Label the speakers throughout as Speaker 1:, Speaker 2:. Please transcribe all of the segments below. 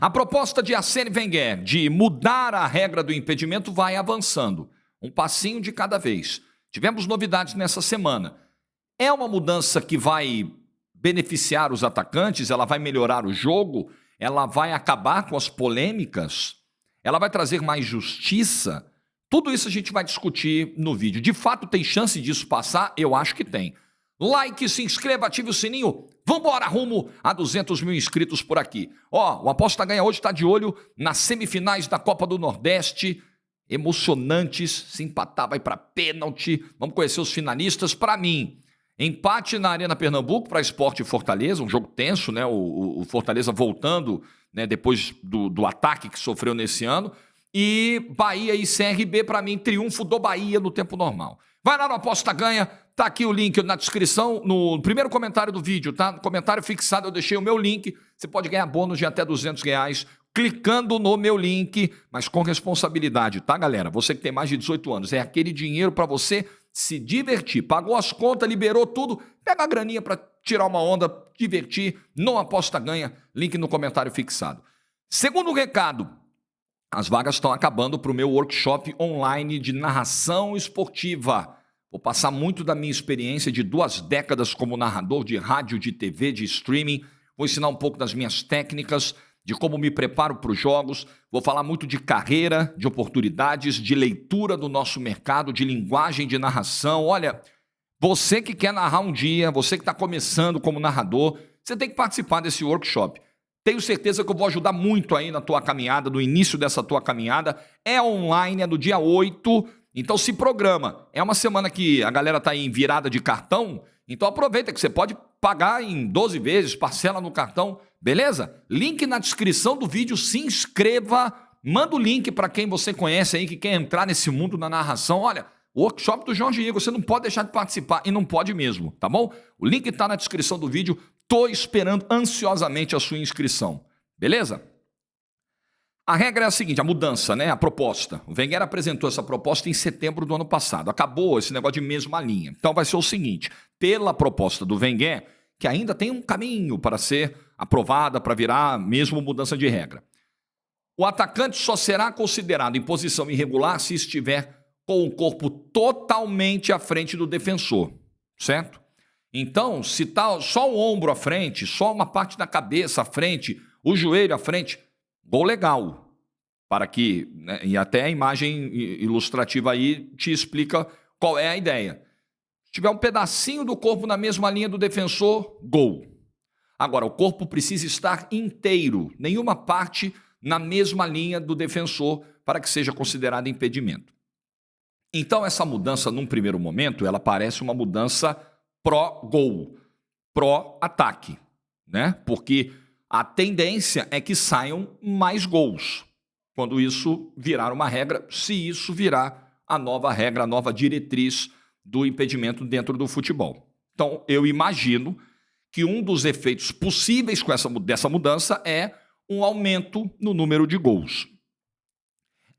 Speaker 1: A proposta de Arsène Wenger de mudar a regra do impedimento vai avançando, um passinho de cada vez. Tivemos novidades nessa semana. É uma mudança que vai beneficiar os atacantes? Ela vai melhorar o jogo? Ela vai acabar com as polêmicas? Ela vai trazer mais justiça? Tudo isso a gente vai discutir no vídeo. De fato, tem chance disso passar? Eu acho que tem. Like, se inscreva, ative o sininho. Vambora, rumo a 200 mil inscritos por aqui. Ó, o Aposta Ganha hoje está de olho nas semifinais da Copa do Nordeste. Emocionantes. Se empatar, vai para pênalti. Vamos conhecer os finalistas. Para mim, empate na Arena Pernambuco para Sport e Fortaleza. Um jogo tenso, né? O Fortaleza voltando, né, depois do ataque que sofreu nesse ano. E Bahia e CRB, para mim, triunfo do Bahia no tempo normal. Vai lá no Aposta Ganha, tá aqui o link na descrição, no primeiro comentário do vídeo, tá? No comentário fixado eu deixei o meu link, você pode ganhar bônus de até R$200 clicando no meu link, mas com responsabilidade, tá, galera? Você que tem mais de 18 anos, é aquele dinheiro para você se divertir. Pagou as contas, liberou tudo, pega a graninha para tirar uma onda, divertir, no Aposta Ganha, link no comentário fixado. Segundo recado, as vagas estão acabando para o meu workshop online de narração esportiva. Vou passar muito da minha experiência de 2 décadas como narrador de rádio, de TV, de streaming. Vou ensinar um pouco das minhas técnicas, de como me preparo para os jogos. Vou falar muito de carreira, de oportunidades, de leitura do nosso mercado, de linguagem de narração. Olha, você que quer narrar um dia, você que está começando como narrador, você tem que participar desse workshop. Tenho certeza que eu vou ajudar muito aí na tua caminhada, no início dessa tua caminhada. É online, é no dia 8, então se programa. É uma semana que a galera tá aí em virada de cartão, então aproveita que você pode pagar em 12 vezes, parcela no cartão, beleza? Link na descrição do vídeo, se inscreva, manda o link para quem você conhece aí que quer entrar nesse mundo da narração. Olha, o workshop do Jorge Igor, você não pode deixar de participar e não pode mesmo, tá bom? O link está na descrição do vídeo. Tô esperando ansiosamente a sua inscrição, beleza? A regra é a seguinte, a mudança, né? A proposta. O Wenger apresentou essa proposta em setembro do ano passado. Acabou esse negócio de mesma linha. Então vai ser o seguinte, pela proposta do Wenger, que ainda tem um caminho para ser aprovada, para virar mesmo mudança de regra. O atacante só será considerado em posição irregular se estiver com o corpo totalmente à frente do defensor, certo? Então, se está só o ombro à frente, só uma parte da cabeça à frente, o joelho à frente, gol legal. Para que, né, e até a imagem ilustrativa aí te explica qual é a ideia. Se tiver um pedacinho do corpo na mesma linha do defensor, gol. Agora, o corpo precisa estar inteiro, nenhuma parte na mesma linha do defensor para que seja considerado impedimento. Então, essa mudança, num primeiro momento, ela parece uma mudança pró-gol, pró-ataque, né? Porque a tendência é que saiam mais gols, quando isso virar uma regra, se isso virar a nova regra, a nova diretriz do impedimento dentro do futebol. Então, eu imagino que um dos efeitos possíveis dessa mudança é um aumento no número de gols.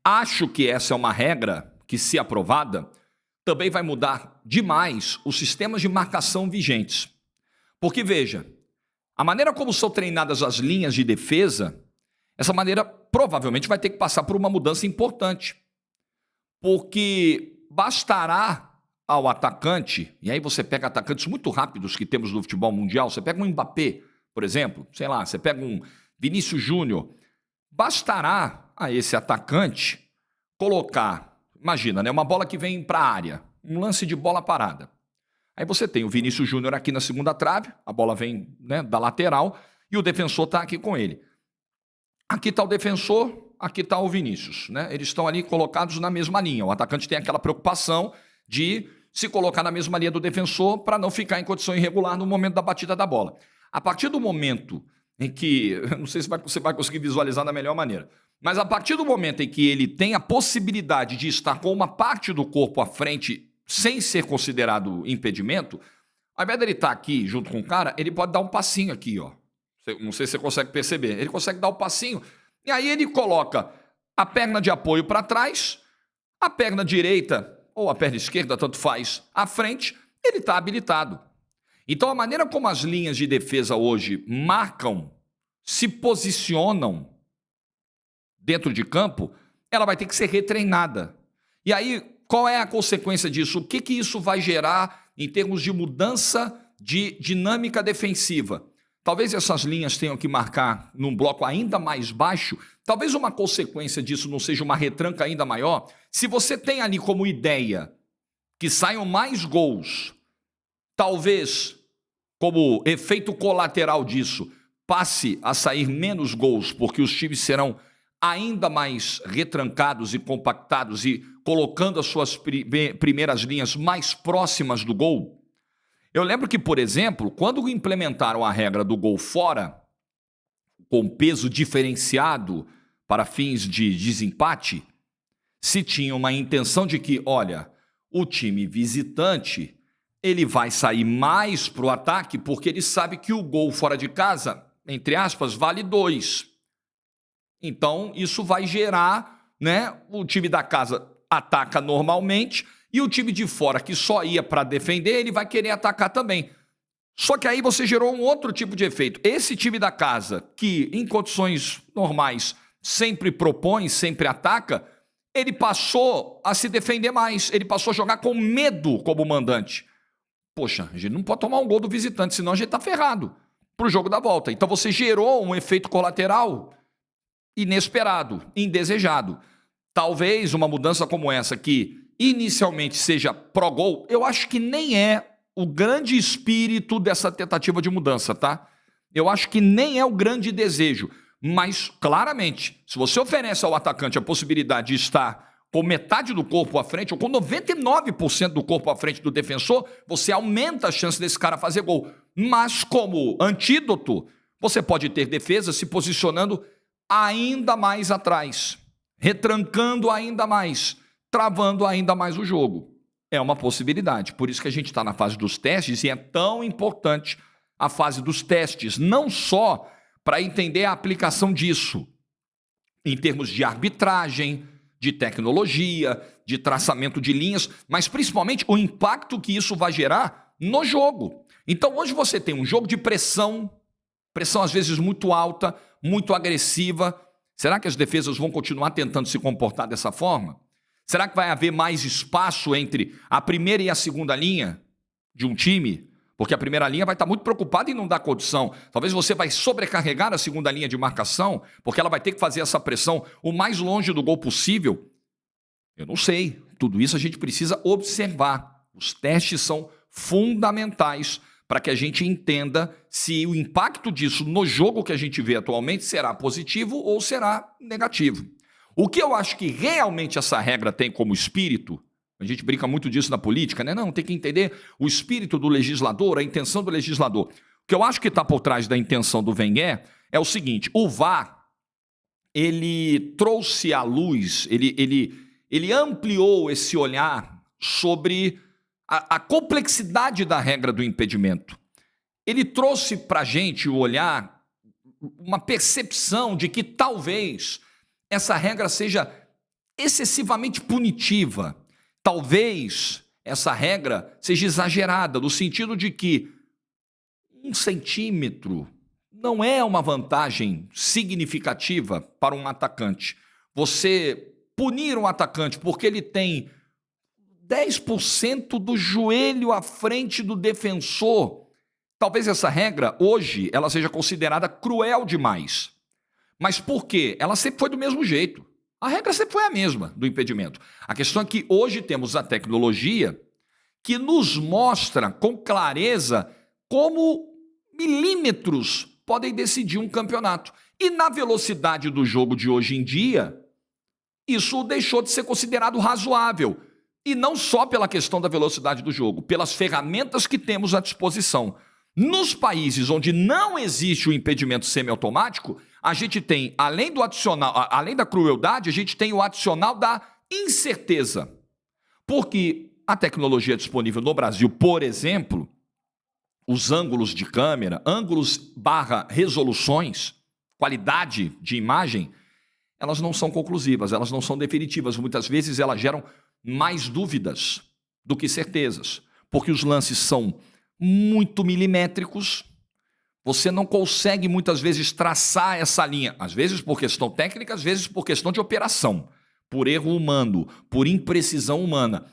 Speaker 1: Acho que essa é uma regra que, se aprovada, também vai mudar demais os sistemas de marcação vigentes. Porque, veja, a maneira como são treinadas as linhas de defesa, essa maneira provavelmente vai ter que passar por uma mudança importante. Porque bastará ao atacante, e aí você pega atacantes muito rápidos que temos no futebol mundial, você pega um Mbappé, por exemplo, sei lá, você pega um Vinícius Júnior, bastará a esse atacante colocar, imagina, né, uma bola que vem para a área, um lance de bola parada. Aí você tem o Vinícius Júnior aqui na segunda trave, a bola vem, né, da lateral e o defensor está aqui com ele. Aqui está o defensor, aqui está o Vinícius, né? Eles estão ali colocados na mesma linha. O atacante tem aquela preocupação de se colocar na mesma linha do defensor para não ficar em condição irregular no momento da batida da bola. A partir do momento em que, não sei se você vai conseguir visualizar da melhor maneira, mas a partir do momento em que ele tem a possibilidade de estar com uma parte do corpo à frente sem ser considerado impedimento, ao invés dele estar aqui junto com o cara, ele pode dar um passinho aqui, ó. Não sei se você consegue perceber. Ele consegue dar o passinho e aí ele coloca a perna de apoio para trás, a perna direita ou a perna esquerda, tanto faz, à frente, ele está habilitado. Então a maneira como as linhas de defesa hoje marcam, se posicionam, dentro de campo, ela vai ter que ser retreinada. E aí, qual é a consequência disso? O que isso vai gerar em termos de mudança de dinâmica defensiva? Talvez essas linhas tenham que marcar num bloco ainda mais baixo. Talvez uma consequência disso não seja uma retranca ainda maior. Se você tem ali como ideia que saiam mais gols, talvez, como efeito colateral disso, passe a sair menos gols, porque os times serão ainda mais retrancados e compactados e colocando as suas primeiras linhas mais próximas do gol. Eu lembro que, por exemplo, quando implementaram a regra do gol fora, com peso diferenciado para fins de desempate, se tinha uma intenção de que, olha, o time visitante, ele vai sair mais para o ataque porque ele sabe que o gol fora de casa, entre aspas, vale 2. Então, isso vai gerar, né? O time da casa ataca normalmente e o time de fora, que só ia para defender, ele vai querer atacar também. Só que aí você gerou um outro tipo de efeito. Esse time da casa, que em condições normais sempre propõe, sempre ataca, ele passou a se defender mais, ele passou a jogar com medo como mandante. Poxa, a gente não pode tomar um gol do visitante, senão a gente está ferrado para o jogo da volta. Então você gerou um efeito colateral inesperado, indesejado. Talvez uma mudança como essa, que inicialmente seja pró-gol, eu acho que nem é o grande espírito dessa tentativa de mudança, tá? Eu acho que nem é o grande desejo. Mas, claramente, se você oferece ao atacante a possibilidade de estar com metade do corpo à frente, ou com 99% do corpo à frente do defensor, você aumenta a chance desse cara fazer gol. Mas, como antídoto, você pode ter defesa se posicionando ainda mais atrás, retrancando ainda mais, travando ainda mais o jogo. É uma possibilidade. Por isso que a gente está na fase dos testes e é tão importante a fase dos testes, não só para entender a aplicação disso em termos de arbitragem, de tecnologia, de traçamento de linhas, mas principalmente o impacto que isso vai gerar no jogo. Então hoje você tem um jogo de pressão às vezes muito alta, muito agressiva. Será que as defesas vão continuar tentando se comportar dessa forma? Será que vai haver mais espaço entre a primeira e a segunda linha de um time? Porque a primeira linha vai estar muito preocupada em não dar condição. Talvez você vai sobrecarregar a segunda linha de marcação, porque ela vai ter que fazer essa pressão o mais longe do gol possível. Eu não sei. Tudo isso a gente precisa observar. Os testes são fundamentais para que a gente entenda se o impacto disso no jogo que a gente vê atualmente será positivo ou será negativo. O que eu acho que realmente essa regra tem como espírito, a gente brinca muito disso na política, né? Não, tem que entender o espírito do legislador, a intenção do legislador. O que eu acho que está por trás da intenção do Wenger é o seguinte: o VAR, ele trouxe à luz, ele ampliou esse olhar sobre a complexidade da regra do impedimento. Ele trouxe para a gente o olhar, uma percepção de que talvez essa regra seja excessivamente punitiva. Talvez essa regra seja exagerada, no sentido de que 1 centímetro não é uma vantagem significativa para um atacante. Você punir um atacante porque ele tem 10% do joelho à frente do defensor, talvez essa regra, hoje, ela seja considerada cruel demais. Mas por quê? Ela sempre foi do mesmo jeito. A regra sempre foi a mesma do impedimento. A questão é que hoje temos a tecnologia que nos mostra com clareza como milímetros podem decidir um campeonato. E na velocidade do jogo de hoje em dia, isso deixou de ser considerado razoável. E não só pela questão da velocidade do jogo, pelas ferramentas que temos à disposição. Nos países onde não existe o impedimento semiautomático, a gente tem, além do adicional, além da crueldade, a gente tem o adicional da incerteza. Porque a tecnologia disponível no Brasil, por exemplo, os ângulos de câmera, ângulos/resoluções, qualidade de imagem, elas não são conclusivas, elas não são definitivas. Muitas vezes elas geram mais dúvidas do que certezas, porque os lances são muito milimétricos, Você não consegue muitas vezes traçar essa linha, às vezes por questão técnica, às vezes por questão de operação, por erro humano, por imprecisão humana.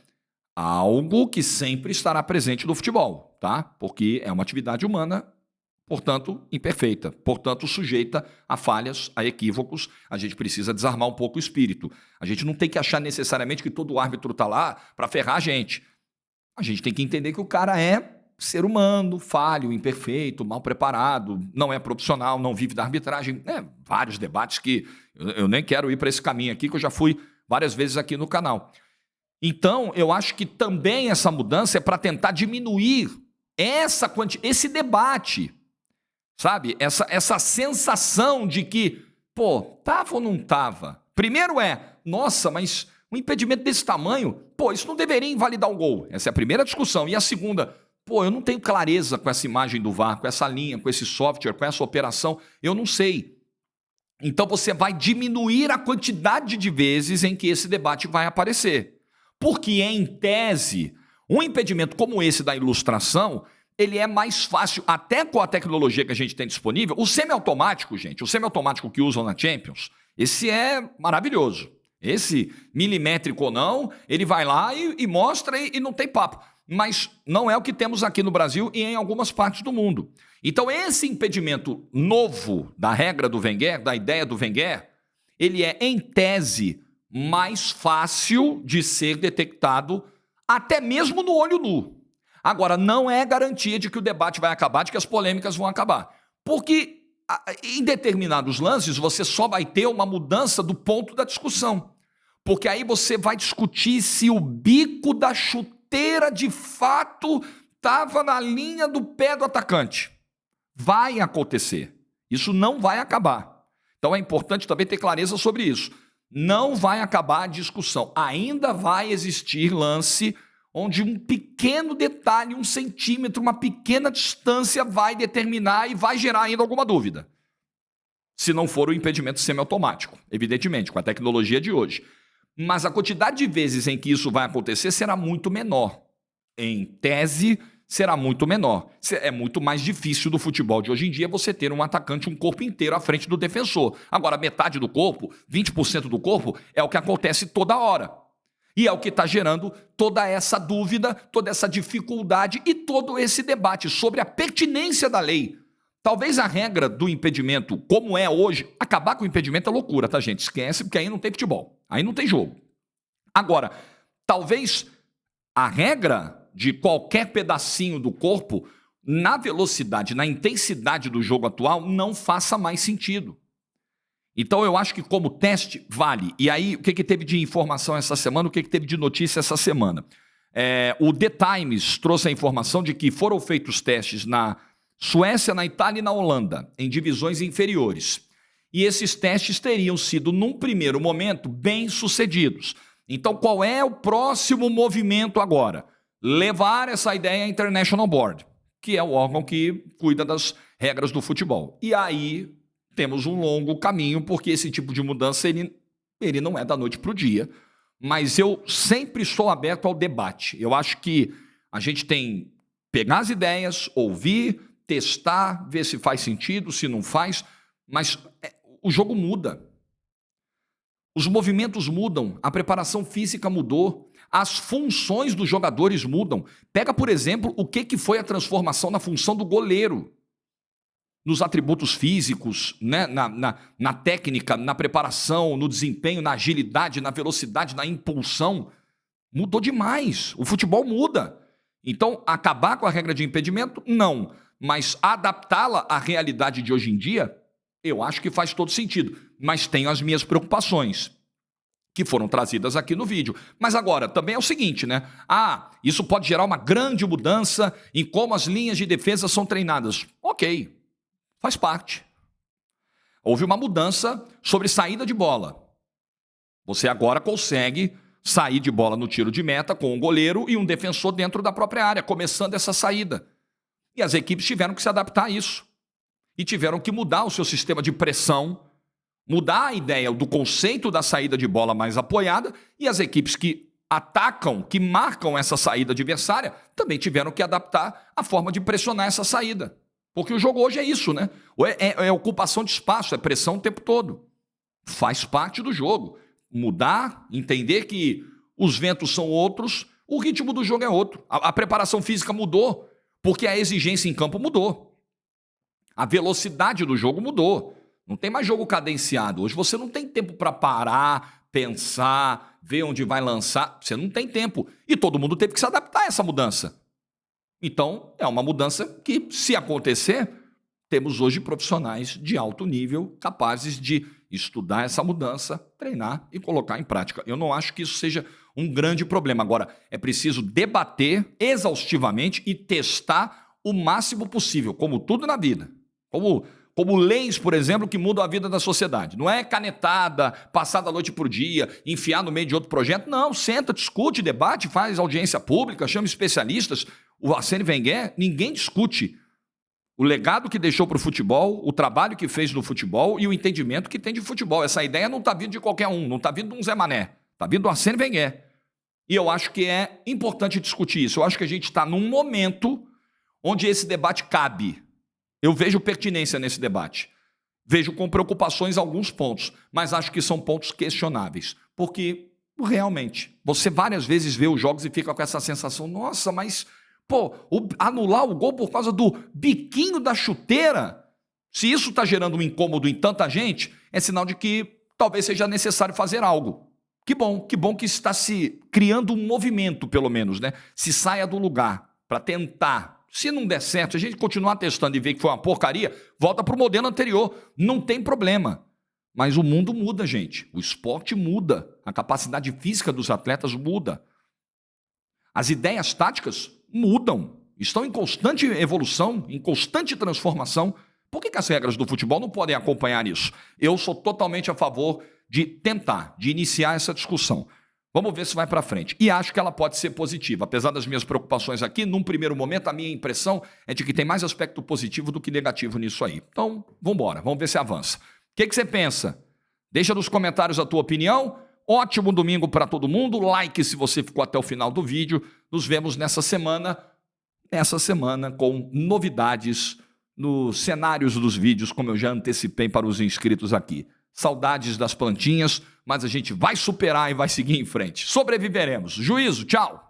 Speaker 1: Algo que sempre estará presente no futebol, tá? Porque é uma atividade humana, portanto, imperfeita, portanto, sujeita a falhas, a equívocos. A gente precisa desarmar um pouco o espírito. A gente não tem que achar necessariamente que todo árbitro está lá para ferrar a gente. A gente tem que entender que o cara é ser humano, falho, imperfeito, mal preparado, não é profissional, não vive da arbitragem. Vários debates que eu nem quero ir para esse caminho aqui, que eu já fui várias vezes aqui no canal. Então, eu acho que também essa mudança é para tentar diminuir esse debate, sabe? Essa sensação de que, tava ou não tava? Primeiro nossa, mas um impedimento desse tamanho, isso não deveria invalidar o gol. Essa é a primeira discussão. E a segunda, eu não tenho clareza com essa imagem do VAR, com essa linha, com esse software, com essa operação, eu não sei. Então você vai diminuir a quantidade de vezes em que esse debate vai aparecer. Porque, em tese, um impedimento como esse da ilustração, ele é mais fácil, até com a tecnologia que a gente tem disponível. O semiautomático, gente, o semiautomático que usam na Champions, esse é maravilhoso. Esse, milimétrico ou não, ele vai lá e mostra e não tem papo. Mas não é o que temos aqui no Brasil e em algumas partes do mundo. Então, esse impedimento novo da regra do Wenger, da ideia do Wenger, ele é, em tese, mais fácil de ser detectado até mesmo no olho nu. Agora, não é garantia de que o debate vai acabar, de que as polêmicas vão acabar. Porque em determinados lances você só vai ter uma mudança do ponto da discussão. Porque aí você vai discutir se o bico da chuteira de fato estava na linha do pé do atacante. Vai acontecer. Isso não vai acabar. Então é importante também ter clareza sobre isso. Não vai acabar a discussão. Ainda vai existir lance onde um pequeno detalhe, 1 centímetro, uma pequena distância vai determinar e vai gerar ainda alguma dúvida. Se não for o impedimento semiautomático, evidentemente, com a tecnologia de hoje. Mas a quantidade de vezes em que isso vai acontecer será muito menor. Em tese, será muito menor. É muito mais difícil do futebol de hoje em dia você ter um atacante, um corpo inteiro à frente do defensor. Agora, metade do corpo, 20% do corpo, é o que acontece toda hora. E é o que está gerando toda essa dúvida, toda essa dificuldade e todo esse debate sobre a pertinência da lei. Talvez a regra do impedimento, como é hoje, acabar com o impedimento é loucura, tá, gente? Esquece, porque aí não tem futebol, aí não tem jogo. Agora, talvez a regra de qualquer pedacinho do corpo, na velocidade, na intensidade do jogo atual, não faça mais sentido. Então eu acho que como teste vale. E aí, o que teve de informação essa semana, o que teve de notícia essa semana? O The Times trouxe a informação de que foram feitos testes na Suécia, na Itália e na Holanda, em divisões inferiores. E esses testes teriam sido, num primeiro momento, bem-sucedidos. Então qual é o próximo movimento agora? Levar essa ideia à International Board, que é o órgão que cuida das regras do futebol. E aí temos um longo caminho, porque esse tipo de mudança ele não é da noite para o dia. Mas eu sempre estou aberto ao debate. Eu acho que a gente tem que pegar as ideias, ouvir, testar, ver se faz sentido, se não faz, mas o jogo muda. Os movimentos mudam, a preparação física mudou, as funções dos jogadores mudam. Pega, por exemplo, o que foi a transformação na função do goleiro. Nos atributos físicos, né? na técnica, na preparação, no desempenho, na agilidade, na velocidade, na impulsão. Mudou demais. O futebol muda. Então, acabar com a regra de impedimento? Não. Mas adaptá-la à realidade de hoje em dia, eu acho que faz todo sentido. Mas tenho as minhas preocupações, que foram trazidas aqui no vídeo. Mas agora, também é o seguinte, né? Isso pode gerar uma grande mudança em como as linhas de defesa são treinadas. Ok, faz parte. Houve uma mudança sobre saída de bola. Você agora consegue sair de bola no tiro de meta com um goleiro e um defensor dentro da própria área, começando essa saída. E as equipes tiveram que se adaptar a isso. E tiveram que mudar o seu sistema de pressão, mudar a ideia do conceito da saída de bola mais apoiada, e as equipes que atacam, que marcam essa saída adversária, também tiveram que adaptar a forma de pressionar essa saída. Porque o jogo hoje é isso, né? É ocupação de espaço, é pressão o tempo todo. Faz parte do jogo. Mudar, entender que os ventos são outros, o ritmo do jogo é outro. A preparação física mudou, porque a exigência em campo mudou. A velocidade do jogo mudou. Não tem mais jogo cadenciado. Hoje você não tem tempo para parar, pensar, ver onde vai lançar. Você não tem tempo. E todo mundo teve que se adaptar a essa mudança. Então, é uma mudança que, se acontecer, temos hoje profissionais de alto nível capazes de estudar essa mudança, treinar e colocar em prática. Eu não acho que isso seja um grande problema. Agora, é preciso debater exaustivamente e testar o máximo possível, como tudo na vida. Como leis, por exemplo, que mudam a vida da sociedade. Não é canetada, passar da noite por dia, enfiar no meio de outro projeto. Não, senta, discute, debate, faz audiência pública, chama especialistas. O Arsène Wenger, ninguém discute o legado que deixou para o futebol, o trabalho que fez no futebol e o entendimento que tem de futebol. Essa ideia não está vindo de qualquer um, não está vindo de um Zé Mané, está vindo do Arsène Wenger. E eu acho que é importante discutir isso. Eu acho que a gente está num momento onde esse debate cabe. Eu vejo pertinência nesse debate. Vejo com preocupações alguns pontos, mas acho que são pontos questionáveis. Porque, realmente, você várias vezes vê os jogos e fica com essa sensação, nossa, mas, anular o gol por causa do biquinho da chuteira, se isso está gerando um incômodo em tanta gente, é sinal de que talvez seja necessário fazer algo. Que bom que está se criando um movimento, pelo menos, né? Se saia do lugar para tentar. Se não der certo, se a gente continuar testando e ver que foi uma porcaria, volta para o modelo anterior. Não tem problema. Mas o mundo muda, gente. O esporte muda. A capacidade física dos atletas muda. As ideias táticas mudam. Estão em constante evolução, em constante transformação. Por que as regras do futebol não podem acompanhar isso? Eu sou totalmente a favor de tentar, de iniciar essa discussão. Vamos ver se vai para frente. E acho que ela pode ser positiva. Apesar das minhas preocupações aqui, num primeiro momento, a minha impressão é de que tem mais aspecto positivo do que negativo nisso aí. Então, vamos embora, vamos ver se avança. O que você pensa? Deixa nos comentários a tua opinião. Ótimo domingo para todo mundo. Like se você ficou até o final do vídeo. Nos vemos nessa semana com novidades nos cenários dos vídeos, como eu já antecipei para os inscritos aqui. Saudades das plantinhas, mas a gente vai superar e vai seguir em frente. Sobreviveremos. Juízo, tchau!